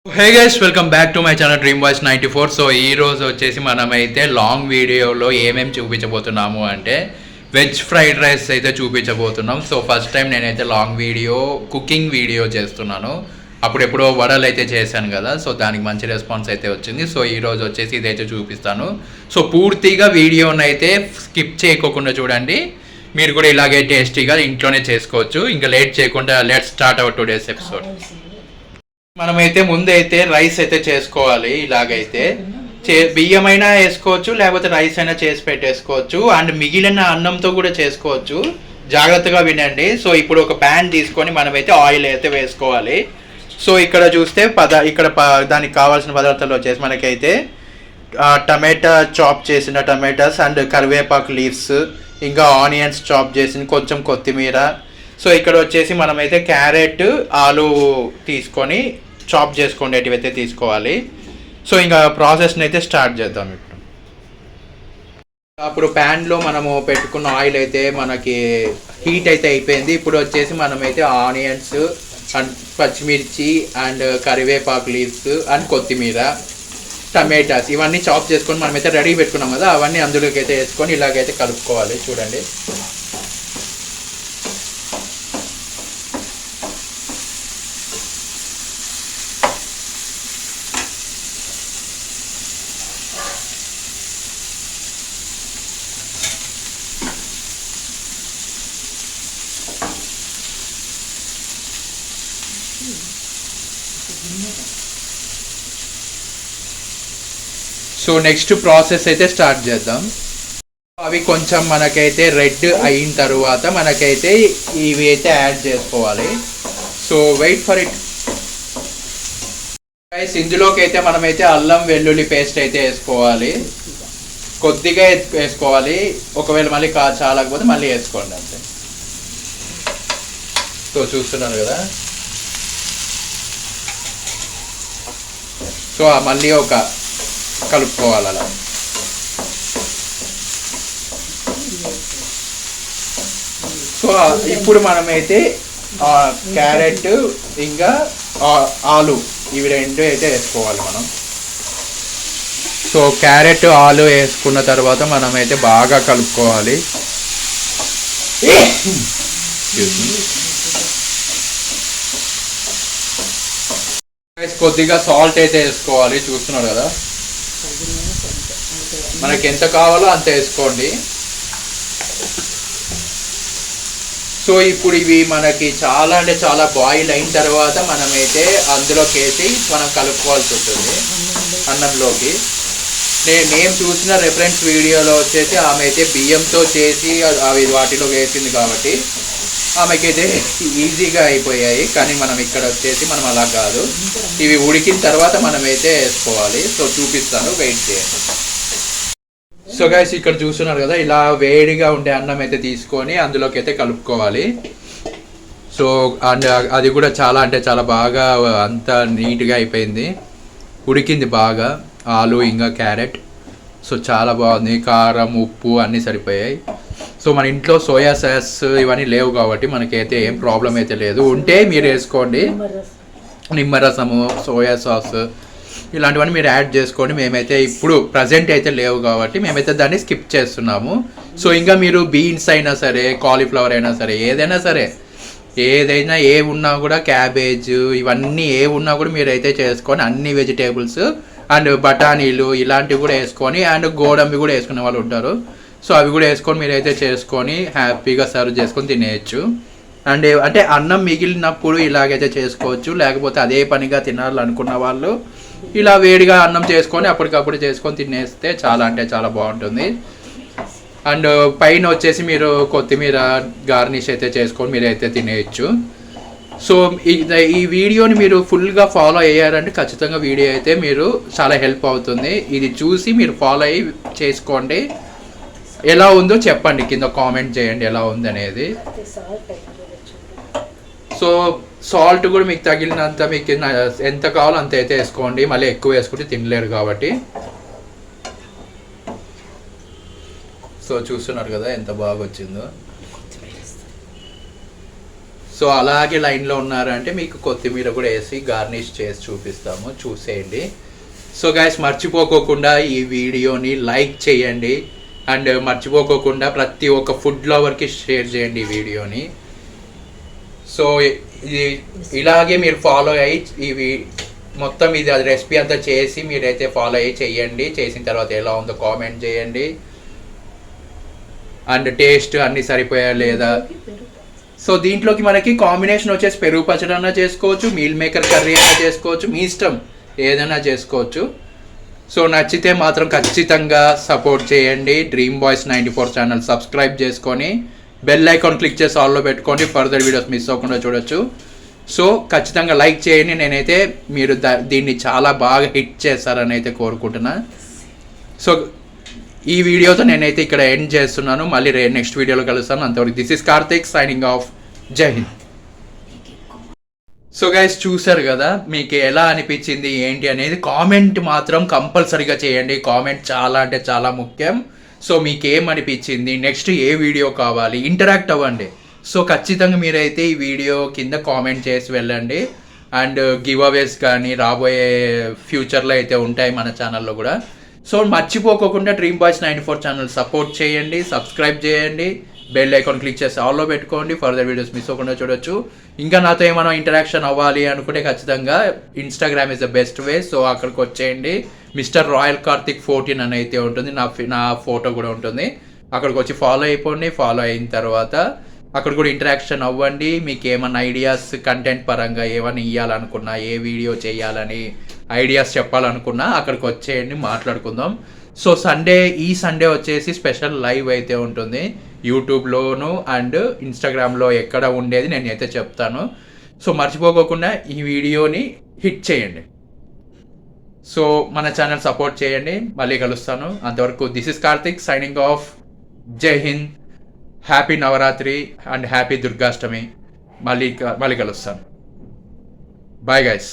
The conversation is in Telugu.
Hey guys welcome back to my channel dream voice 94. So ఈ రోజు వచ్చేసి మనమైతే లాంగ్ వీడియోలో ఏమేమి చూపించబోతున్నాము అంటే వెజ్ ఫ్రైడ్ రైస్ అయితే చూపించబోతున్నాం. సో ఫస్ట్ టైం నేనైతే లాంగ్ వీడియో కుకింగ్ వీడియో చేస్తున్నాను. అప్పుడెప్పుడో వడలు అయితే చేశాను కదా, సో దానికి మంచి రెస్పాన్స్ అయితే వచ్చింది. సో ఈరోజు వచ్చేసి ఇదైతే చూపిస్తాను. సో పూర్తిగా వీడియోని అయితే స్కిప్ చేయకోకుండా చూడండి. మీరు కూడా ఇలాగే టేస్టీగా ఇంట్లోనే చేసుకోవచ్చు. ఇంకా లేట్ చేయకుండా let start our today's episode. మనమైతే ముందైతే రైస్ అయితే చేసుకోవాలి. ఇలాగైతే బియ్యం అయినా వేసుకోవచ్చు, లేకపోతే రైస్ అయినా చేసి పెట్టేసుకోవచ్చు. అండ్ మిగిలిన అన్నంతో కూడా చేసుకోవచ్చు. జాగ్రత్తగా వినండి. సో ఇప్పుడు ఒక ప్యాన్ తీసుకొని మనమైతే ఆయిల్ అయితే వేసుకోవాలి. సో ఇక్కడ చూస్తే దానికి కావాల్సిన పదార్థాలు వచ్చేసి మనకైతే టమాటా చాప్ చేసిన టమాటాస్ అండ్ కరివేపాకు లీవ్స్, ఇంకా ఆనియన్స్ చాప్ చేసిన కొంచెం కొత్తిమీర. సో ఇక్కడ వచ్చేసి మనమైతే క్యారెట్ ఆలు తీసుకొని చాప్ చేసుకునేటివి అయితే తీసుకోవాలి. సో ఇంకా ప్రాసెస్ని అయితే స్టార్ట్ చేద్దాం. ఇప్పుడు అప్పుడు ప్యాన్లో మనము పెట్టుకున్న ఆయిల్ అయితే మనకి హీట్ అయితే అయిపోయింది. ఇప్పుడు వచ్చేసి మనమైతే ఆనియన్స్ అండ్ పచ్చిమిర్చి అండ్ కరివేపాకు లీవ్స్ అండ్ కొత్తిమీర, టమాటాస్ ఇవన్నీ చాప్ చేసుకొని మనమైతే రెడీ పెట్టుకున్నాం కదా, అవన్నీ అందులోకి అయితే వేసుకొని ఇలాగైతే కలుపుకోవాలి. చూడండి. సో నెక్స్ట్ ప్రాసెస్ అయితే స్టార్ట్ చేద్దాం. అవి కొంచెం మనకైతే రెడ్ అయిన తర్వాత మనకైతే ఇవి అయితే యాడ్ చేసుకోవాలి. So wait for it guys. ఇందులోకి అయితే మనమైతే అల్లం వెల్లుల్లి పేస్ట్ అయితే వేసుకోవాలి. కొద్దిగా వేసుకోవాలి. ఒకవేళ మళ్ళీ చాలకపోతే మళ్ళీ వేసుకోండి అంతే. సో చూస్తున్నాను కదా. సో మళ్ళీ ఒక కలుపుకోవాలి అలా. సో ఇప్పుడు మనమైతే క్యారెట్ ఇంకా ఆలు ఇవి రెండు అయితే వేసుకోవాలి మనం. సో క్యారెట్ ఆలు వేసుకున్న తర్వాత మనమైతే బాగా కలుపుకోవాలి. కొద్దిగా సాల్ట్ అయితే వేసుకోవాలి. చూస్తున్నారు కదా, మనకి ఎంత కావాలో అంత వేసుకోండి. సో ఇప్పుడు ఇవి మనకి చాలా అంటే చాలా బాయిల్ అయిన తర్వాత మనమైతే అందులోకి వేసి మనం కలుపుకోవాల్సి ఉంటుంది అన్నంలోకి. నేను చూసిన రెఫరెన్స్ వీడియోలో వచ్చేసి ఆమె అయితే బియ్యంతో చేసి అవి వాటిలో వేసింది కాబట్టి ఆమెకైతే ఈజీగా అయిపోయాయి. కానీ మనం ఇక్కడ వచ్చేసి మనం అలా కాదు, ఇవి ఉడికిన తర్వాత మనమైతే వేసుకోవాలి. సో చూపిస్తాను, వెయిట్ చేయండి. సో గైస్ ఇక్కడ చూస్తున్నారు కదా, ఇలా వేడిగా ఉండే అన్నం అయితే తీసుకొని అందులోకి అయితే కలుపుకోవాలి. సో అండ్ అది కూడా చాలా అంటే చాలా బాగా అంత నీట్గా అయిపోయింది, ఉడికింది బాగా ఆలు ఇంకా క్యారెట్. సో చాలా బాగుంది. కారం ఉప్పు అన్నీ సరిపోయాయి. సో మన ఇంట్లో సోయా సాస్ ఇవన్నీ లేవు కాబట్టి మనకైతే ఏం ప్రాబ్లం అయితే లేదు. ఉంటే మీరు వేసుకోండి, నిమ్మరసము, సోయా సాస్ ఇలాంటివన్నీ మీరు యాడ్ చేసుకోండి. మేమైతే ఇప్పుడు ప్రజెంట్ అయితే లేవు కాబట్టి మేమైతే దాన్ని స్కిప్ చేస్తున్నాము. సో ఇంకా మీరు బీన్స్ అయినా సరే, కాలీఫ్లవర్ అయినా సరే, ఏదైనా ఏ ఉన్నా కూడా, క్యాబేజ్ ఇవన్నీ ఏ ఉన్నా కూడా మీరైతే చేసుకొని అన్ని వెజిటేబుల్స్ అండ్ బఠానీలు ఇలాంటివి కూడా వేసుకొని అండ్ గోడంబి కూడా వేసుకునే వాళ్ళు ఉంటారు. సో అవి కూడా వేసుకొని మీరైతే చేసుకొని హ్యాపీగా సర్వ్ చేసుకొని తినేయచ్చు. అండ్ అంటే అన్నం మిగిలినప్పుడు ఇలాగైతే చేసుకోవచ్చు. లేకపోతే అదే పనిగా తినాలనుకున్న వాళ్ళు ఇలా వేడిగా అన్నం చేసుకొని అప్పటికప్పుడు చేసుకొని తినేస్తే చాలా అంటే చాలా బాగుంటుంది. అండ్ పైన వచ్చేసి మీరు కొత్తిమీర గార్నిష్ అయితే చేసుకొని మీరైతే తినేయచ్చు. సో ఈ వీడియోని మీరు ఫుల్గా ఫాలో అయ్యారంటే ఖచ్చితంగా వీడియో అయితే మీరు చాలా హెల్ప్ అవుతుంది. ఇది చూసి మీరు ఫాలో అయ్యి చేసుకోండి. ఎలా ఉందో చెప్పండి, కింద కామెంట్ చేయండి ఎలా ఉంది అనేది. సో సాల్ట్ కూడా మీకు తగిలినంత, మీకు ఎంత కావాలో అంత అయితే వేసుకోండి. మళ్ళీ ఎక్కువ వేసుకుంటే తినలేరు కాబట్టి. సో చూస్తున్నారు కదా ఎంత బాగా వచ్చిందో. సో అలాగే లైన్లో ఉన్నారంటే మీకు కొత్తిమీర కూడా వేసి గార్నిష్ చేసి చూపిస్తాము, చూసేయండి. సో గైస్, మర్చిపోకోకుండా ఈ వీడియోని లైక్ చేయండి అండ్ మర్చిపోకోకుండా ప్రతి ఒక్క ఫుడ్ లవర్కి షేర్ చేయండి ఈ వీడియోని. సో ఇది ఇలాగే మీరు ఫాలో అయ్యి ఇవి మొత్తం ఇది అది రెసిపీ అంతా చేసి మీరైతే ఫాలో అయ్యి చేయండి. చేసిన తర్వాత ఎలా ఉందో కామెంట్ చేయండి అండ్ టేస్ట్ అన్నీ సరిపోయా లేదా. సో దీంట్లోకి మనకి కాంబినేషన్ వచ్చేసి పెరుగు పచ్చడి అన్నా చేసుకోవచ్చు, మీల్ మేకర్ కర్రీ అయినా చేసుకోవచ్చు, మీ ఇష్టం ఏదైనా చేసుకోవచ్చు. సో నచ్చితే మాత్రం ఖచ్చితంగా సపోర్ట్ చేయండి. డ్రీమ్ బాయ్స్ 94 ఛానల్ సబ్స్క్రైబ్ చేసుకొని బెల్ ఐకాన్ క్లిక్ చేసి ఆల్లో పెట్టుకోండి, ఫర్దర్ వీడియోస్ మిస్ అవ్వకుండా చూడొచ్చు. సో ఖచ్చితంగా లైక్ చేయండి. నేనైతే మీరు దీన్ని చాలా బాగా హిట్ చేస్తారని అయితే కోరుకుంటున్నా. సో ఈ వీడియోతో నేనైతే ఇక్కడ ఎండ్ చేస్తున్నాను. మళ్ళీ నెక్స్ట్ వీడియోలో కలుస్తాను. అంతవరకు this is Karthik signing off. జై హింద్. సో గైస్, చూసారు కదా, మీకు ఎలా అనిపించింది ఏంటి అనేది కామెంట్ మాత్రం కంపల్సరీగా చేయండి. కామెంట్ చాలా అంటే చాలా ముఖ్యం. సో మీకు ఏమనిపించింది, నెక్స్ట్ ఏ వీడియో కావాలి, ఇంటరాక్ట్ అవ్వండి. సో ఖచ్చితంగా మీరైతే ఈ వీడియో కింద కామెంట్ చేసి వెళ్ళండి. అండ్ గివ్ అవేస్ కానీ రాబోయే ఫ్యూచర్లో అయితే ఉంటాయి మన ఛానల్లో కూడా. సో మర్చిపోకుండా డ్రీమ్ బాయ్స్ 94 ఛానల్ సపోర్ట్ చేయండి, సబ్స్క్రైబ్ చేయండి, బెల్ ఐకాన్ క్లిక్ చేసి ఆల్లో పెట్టుకోండి, ఫర్దర్ వీడియోస్ మిస్ అవ్వకుండా చూడొచ్చు. ఇంకా నాతో ఏమైనా ఇంటరాక్షన్ అవ్వాలి అనుకుంటే ఖచ్చితంగా Instagram is the best way. So అక్కడికి వచ్చేయండి. మిస్టర్ రాయల్ కార్తిక్ 14 అని అయితే ఉంటుంది, నా ఫోటో కూడా ఉంటుంది. అక్కడికి వచ్చి ఫాలో అయిపోండి. ఫాలో అయిన తర్వాత అక్కడ కూడా ఇంటరాక్షన్ అవ్వండి. మీకు ఏమైనా ఐడియాస్ కంటెంట్ పరంగా ఏమైనా ఇవ్వాలనుకున్నా, ఏ వీడియో చేయాలని ఐడియాస్ చెప్పాలనుకున్నా అక్కడికి వచ్చేయండి, మాట్లాడుకుందాం. సో ఈ సండే వచ్చేసి స్పెషల్ లైవ్ అయితే ఉంటుంది యూట్యూబ్లోను అండ్ ఇన్స్టాగ్రామ్లో ఎక్కడ ఉండేది నేనైతే చెప్తాను. సో మర్చిపోకుండా ఈ వీడియోని హిట్ చేయండి. సో మన ఛానల్ సపోర్ట్ చేయండి. మళ్ళీ కలుస్తాను. అంతవరకు this is Karthik signing off. జై Hind. Happy Navratri and happy Durgashtami. మళ్ళీ కలుస్తాను. Bye guys.